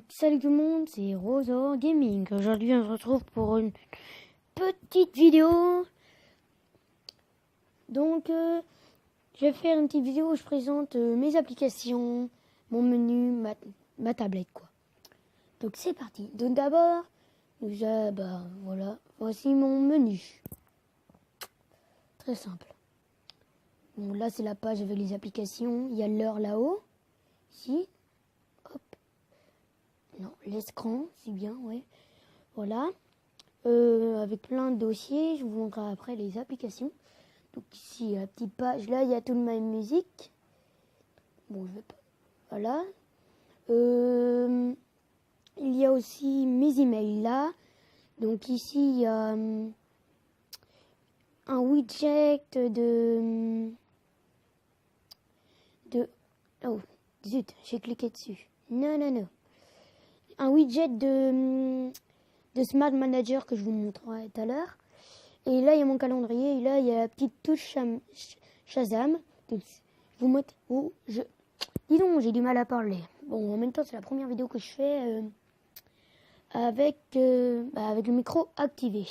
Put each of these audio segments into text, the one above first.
Salut tout le monde, c'est Rosa Gaming. Aujourd'hui, on se retrouve pour une petite vidéo. Donc, je vais faire une petite vidéo où je présente mes applications, mon menu, ma tablette, quoi. Donc, c'est parti. Donc, d'abord, voilà, voici mon menu. Très simple. Bon, là, c'est la page avec les applications. Il y a l'heure là-haut. Ici. Hop. Non, l'écran, c'est bien, ouais. Voilà. Avec plein de dossiers. Je vous montrerai après les applications. Donc ici, la petite page, là, il y a tout de ma musique. Bon, je vais pas... Voilà. Il y a aussi mes emails là. Donc ici, il y a un widget Oh, zut, j'ai cliqué dessus. Non. Un widget de Smart Manager que je vous montrerai tout à l'heure. Et là, il y a mon calendrier. Et là, il y a la petite touche Shazam. Donc, vous mettez... Dis donc, j'ai du mal à parler. Bon, en même temps, c'est la première vidéo que je fais avec le micro activé.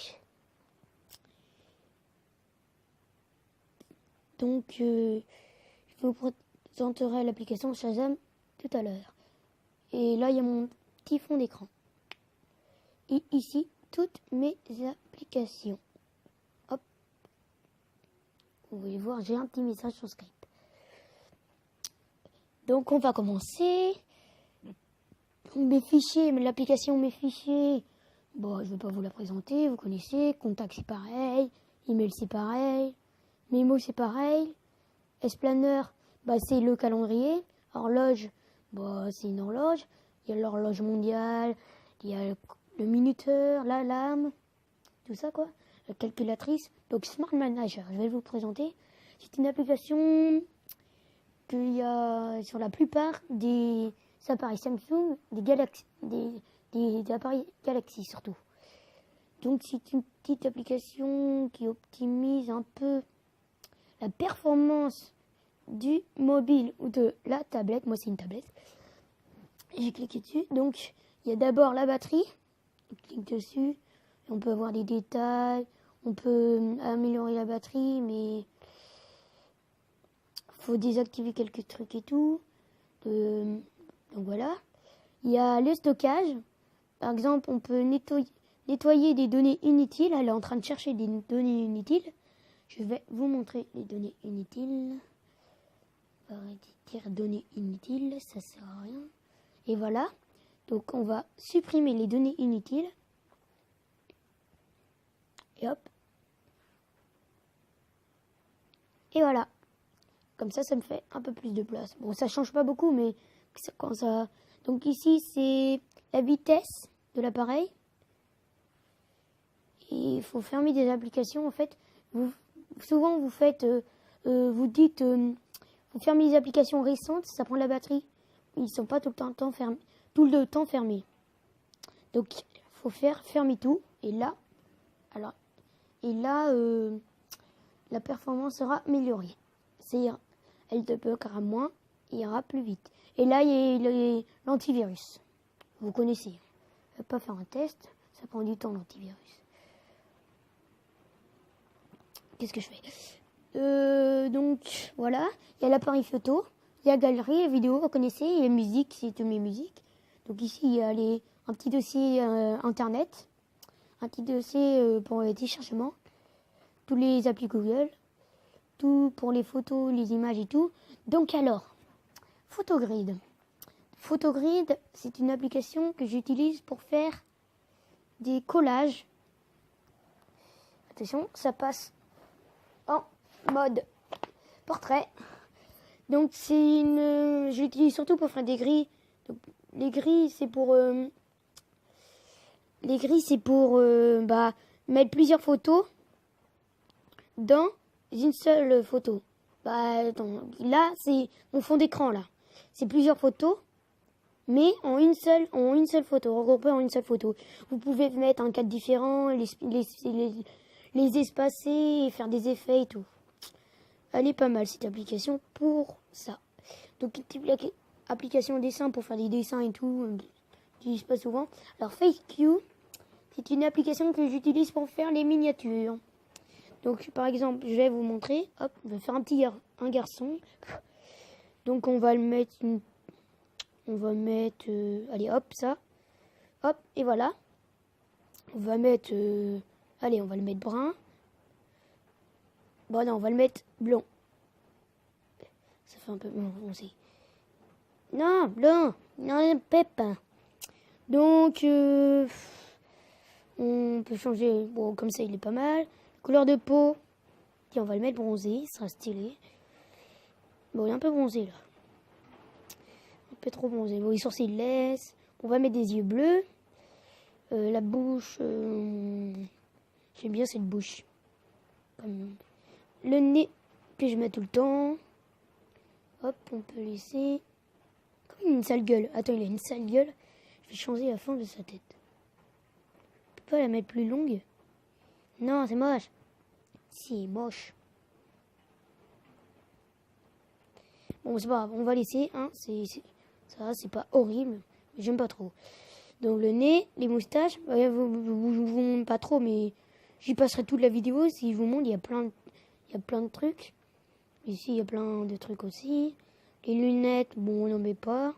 Donc, je vous présenterai l'application Shazam tout à l'heure. Et là, il y a mon petit fond d'écran. Et ici, toutes mes applications. Hop. Vous pouvez voir, j'ai un petit message sur Skype. Donc, on va commencer. Mes fichiers, l'application Mes fichiers. Bon, je ne vais pas vous la présenter, vous connaissez. Contact, c'est pareil. Email, c'est pareil. Mémo, c'est pareil. Esplanner, c'est le calendrier. Horloge, c'est une horloge. Il y a l'horloge mondiale. Il y a le minuteur, l'alarme. Tout ça, quoi. La calculatrice. Donc, Smart Manager, je vais vous présenter. C'est une application qu'il y a sur la plupart des appareils Samsung, des appareils Galaxy surtout. Donc c'est une petite application qui optimise un peu la performance du mobile ou de la tablette. Moi c'est une tablette. J'ai cliqué dessus. Donc il y a d'abord la batterie. On clique dessus. Et on peut avoir des détails. On peut améliorer la batterie, mais faut désactiver quelques trucs et tout. Donc voilà. Il y a le stockage. Par exemple, on peut nettoyer des données inutiles. Elle est en train de chercher des données inutiles. Je vais vous montrer les données inutiles. On va dire données inutiles, ça sert à rien. Et voilà. Donc on va supprimer les données inutiles. Et hop. Et voilà. Comme ça me fait un peu plus de place. Bon, ça change pas beaucoup, mais quand ça... Donc ici, c'est la vitesse de l'appareil. Et il faut fermer des applications. En fait, souvent, vous faites... vous dites... vous fermez les applications récentes, ça prend de la batterie. Ils ne sont pas tout le temps fermés. Donc, il faut faire fermer tout. Et là, la performance sera améliorée. C'est-à-dire, elle te bloquera moins et ira plus vite. Et là, il y a l'antivirus. Vous connaissez. Je ne vais pas faire un test. Ça prend du temps, l'antivirus. Qu'est-ce que je fais Donc, voilà. Il y a l'appareil photo. Il y a galerie, les vidéos, vous connaissez. Il y a musique, c'est toutes mes musiques. Donc ici, il y a un petit dossier Internet. Un petit dossier pour les téléchargements. Tous les applis Google. Tout pour les photos, les images et tout. Donc alors, Photogrid. Photogrid, c'est une application que j'utilise pour faire des collages. Attention, ça passe en mode portrait. Donc j'utilise surtout pour faire des grilles. Donc, les grilles, c'est pour mettre plusieurs photos dans une seule photo. Là, c'est mon fond d'écran, là. C'est plusieurs photos, mais en une seule photo, regroupées en une seule photo. Vous pouvez mettre un cadre différent, les espacer et faire des effets et tout. Elle est pas mal, cette application, pour ça. Donc, application dessin pour faire des dessins et tout. j'utilise pas souvent. Alors FaceQ, c'est une application que j'utilise pour faire les miniatures. Donc par exemple, je vais vous montrer. Hop, on va faire un garçon. Donc on va le mettre allez hop ça. Hop et voilà. On va mettre allez, on va le mettre brun. Bon non, on va le mettre blanc. Ça fait un peu foncé. Non, blanc. Non, pépin. Donc on peut changer. Bon, comme ça, il est pas mal. Couleur de peau. Tiens, on va le mettre bronzé. Il sera stylé. Bon, il est un peu bronzé, là. Un peu trop bronzé. Bon, les sourcils laissent. On va mettre des yeux bleus. La bouche. J'aime bien cette bouche. Le nez que je mets tout le temps. Hop, on peut laisser. Comme une sale gueule. Attends, il a une sale gueule. Je vais changer la forme de sa tête. On peut pas la mettre plus longue? Non, c'est moche. C'est moche. Bon, c'est pas grave, on va laisser. Hein, ça, c'est pas horrible. Mais j'aime pas trop. Donc le nez, les moustaches. Je vous montre pas trop, mais j'y passerai toute la vidéo. Si je vous montre, il y a plein de trucs. Ici, il y a plein de trucs aussi. Les lunettes, bon, on n'en met pas.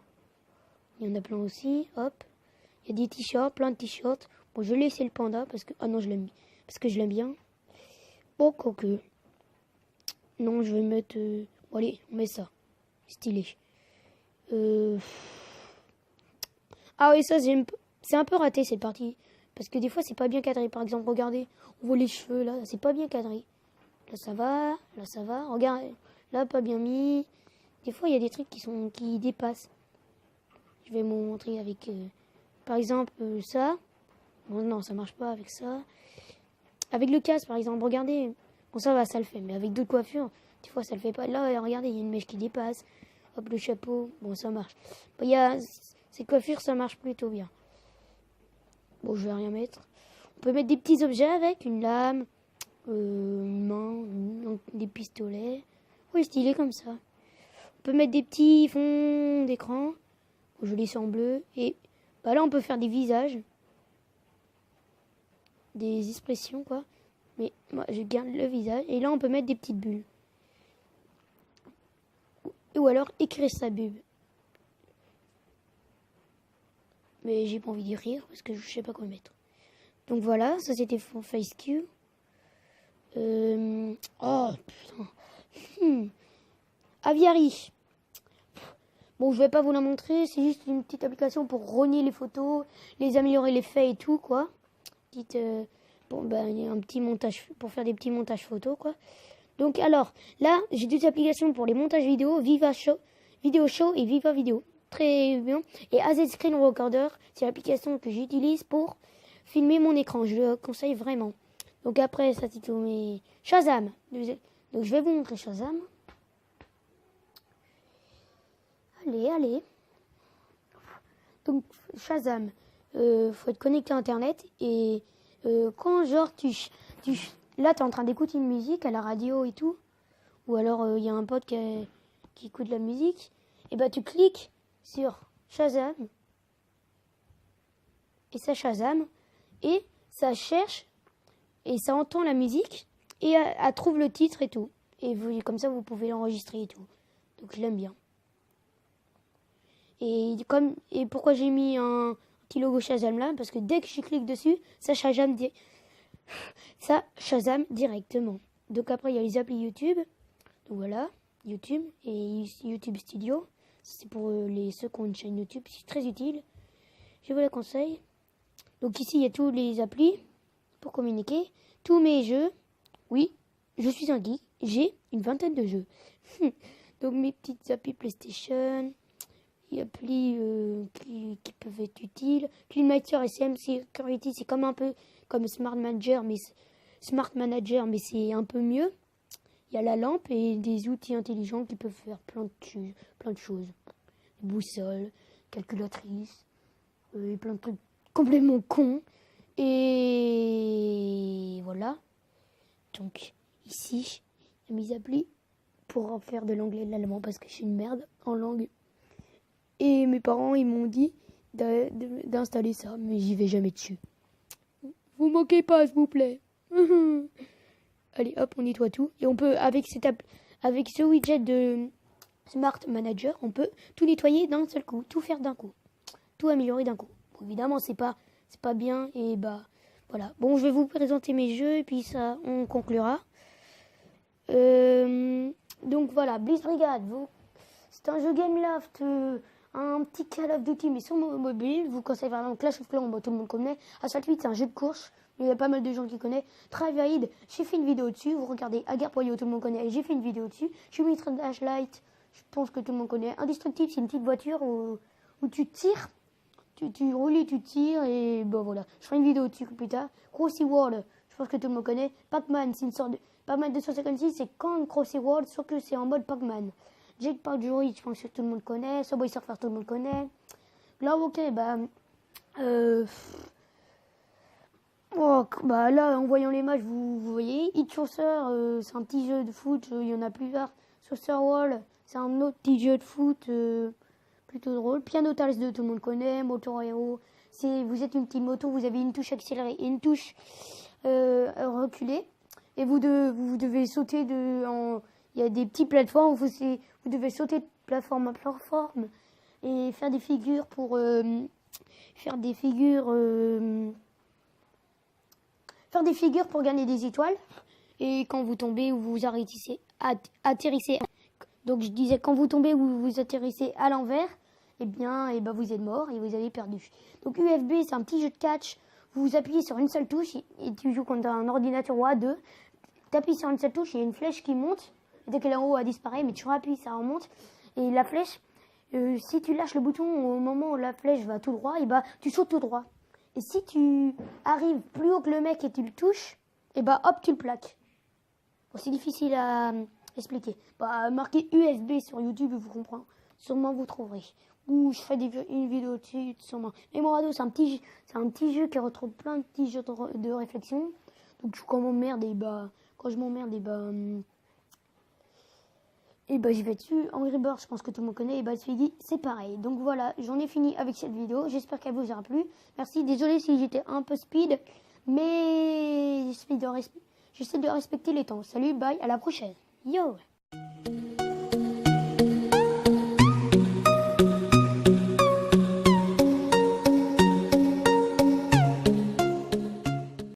Il y en a plein aussi. Hop. Il y a des t-shirts, plein de t-shirts. Bon, je vais laisser le panda parce que... Ah non, je l'aime. Parce que je l'aime bien. Bon, quoique. Non, je vais mettre... Bon, allez, on met ça. Stylé. Ah oui, ça, c'est un peu raté, cette partie. Parce que des fois, c'est pas bien cadré. Par exemple, regardez. On voit les cheveux, là. C'est pas bien cadré. Là, ça va. Là, ça va. Regardez. Là, pas bien mis. Des fois, il y a des trucs qui dépassent. Je vais vous montrer avec... par exemple, ça. Bon, non, ça marche pas avec ça. Avec le casque, par exemple, regardez. Bon, ça va, ça le fait. Mais avec d'autres coiffures, des fois, ça le fait pas. Là, regardez, il y a une mèche qui dépasse. Hop, le chapeau. Bon, ça marche. Bon, ces coiffures, ça marche plutôt bien. Bon, je vais rien mettre. On peut mettre des petits objets avec. Une lame, une main, des pistolets. Oui, stylé comme ça. On peut mettre des petits fonds d'écran. Je les laisse en bleu. Et bah là, on peut faire des visages. Des expressions, quoi. Mais moi, je garde le visage. Et là, on peut mettre des petites bulles. Ou alors écrire sa bulle. Mais j'ai pas envie d'y rire parce que je sais pas quoi mettre. Donc voilà, ça c'était pour FaceQ. Oh putain. Aviary. Bon, je vais pas vous la montrer. C'est juste une petite application pour rogner les photos, les améliorer l'effet et tout, quoi. Bon, ben, il y a un petit montage pour faire des petits montages photos, quoi. Donc alors, là, j'ai deux applications pour les montages vidéo, Viva Show, Video Show et Viva Video. Très bien. Et AZ Screen Recorder, c'est l'application que j'utilise pour filmer mon écran. Je le conseille vraiment. Donc après, ça c'est tout. Mais Shazam. Donc je vais vous montrer Shazam. Allez. Donc Shazam, faut être connecté à Internet et quand genre là t'es en train d'écouter une musique à la radio et tout, ou alors il y a un pote qui écoute de la musique, et bah tu cliques sur Shazam et ça Shazam et ça cherche et ça entend la musique et elle trouve le titre et tout, et comme ça vous pouvez l'enregistrer et tout. Donc je l'aime bien. Et pourquoi j'ai mis un petit logo Shazam là, parce que dès que je clique dessus, ça Shazam directement. Donc après il y a les applis YouTube. Donc voilà, YouTube et YouTube Studio. C'est pour ceux qui ont une chaîne YouTube, c'est très utile. Je vous la conseille. Donc ici il y a tous les applis pour communiquer, tous mes jeux. Oui, je suis un geek, j'ai une vingtaine de jeux. Donc mes petites applis PlayStation. Il y a applis qui peuvent être utiles. CleanMaster et CM Security, c'est comme un peu comme Smart Manager, mais c'est un peu mieux. Il y a la lampe et des outils intelligents qui peuvent faire plein de choses. Boussole, calculatrice, et plein de trucs complètement cons. Et voilà. Donc ici, il y a mes applis pour en faire de l'anglais et de l'allemand parce que je suis une merde en langue. Et mes parents, ils m'ont dit d'installer ça, mais j'y vais jamais dessus. Vous moquez pas, s'il vous plaît. Allez, hop, on nettoie tout. Et on peut, avec ce widget de Smart Manager, on peut tout nettoyer d'un seul coup, tout faire d'un coup, tout améliorer d'un coup. Bon, évidemment, c'est pas bien, et bah, voilà. Bon, je vais vous présenter mes jeux, et puis ça, on conclura. Donc voilà, Blitz Brigade, c'est un jeu Gameloft, un petit Call of Duty, mais sur mobile. Vous conseillez vraiment Clash of Clans, bon, tout le monde connaît. Assault 8, c'est un jeu de course. Il y a pas mal de gens qui connaissent. Trivaid, j'ai fait une vidéo dessus. Vous regardez Agar.io, tout le monde connaît. J'ai fait une vidéo dessus. Shumitra Dashlight, je pense que tout le monde connaît. Indestructible, c'est une petite voiture où tu tires. Tu roules et tu tires. Et bon voilà. Je ferai une vidéo dessus plus tard. Crossy World, je pense que tout le monde connaît. Pac-Man, c'est une sorte de. Pac-Man 256, c'est quand Crossy World, sauf que c'est en mode Pac-Man. Jetpack Joyride, je pense que tout le monde connaît. Subway Surfer, tout le monde connaît. Là, ok, bah. Là, en voyant les matchs, vous voyez. Hit Saucer, c'est un petit jeu de foot, il y en a plusieurs. Saucer Wall, c'est un autre petit jeu de foot plutôt drôle. Piano Tales 2, tout le monde connaît. Motor Hero, vous êtes une petite moto, vous avez une touche accélérée et une touche reculée. Et vous devez sauter il y a des petites plateformes où vous devez sauter de plateforme à plateforme et faire des figures pour gagner des étoiles. Et quand vous tombez ou vous atterrissez, donc je disais quand vous tombez ou vous atterrissez à l'envers, et ben vous êtes mort et vous avez perdu. Donc UFB, c'est un petit jeu de catch. Vous appuyez sur une seule touche et tu joues contre un ordinateur ou à deux. Tu appuies sur une seule touche, il y a une flèche qui monte. Et dès qu'elle est en haut, elle disparaît, mais tu rappuies, ça remonte. Et la flèche, si tu lâches le bouton au moment où la flèche va tout droit, et tu sautes tout droit. Et si tu arrives plus haut que le mec et tu le touches, et hop, tu le plaques. Bon, c'est difficile à expliquer. Marquez USB sur YouTube, vous comprenez. Sûrement vous trouverez. Ou je ferai une vidéo dessus, sûrement. Memorado, c'est un petit jeu qui retrouve plein de petits jeux de réflexion. Donc quand je m'emmerde, j'y vais dessus. Angry Birds, je pense que tout le monde connaît. Et Swiggy, c'est pareil. Donc voilà, j'en ai fini avec cette vidéo. J'espère qu'elle vous aura plu. Merci, désolé si j'étais un peu speed. Mais j'essaie de respecter les temps. Salut, bye, à la prochaine. Yo!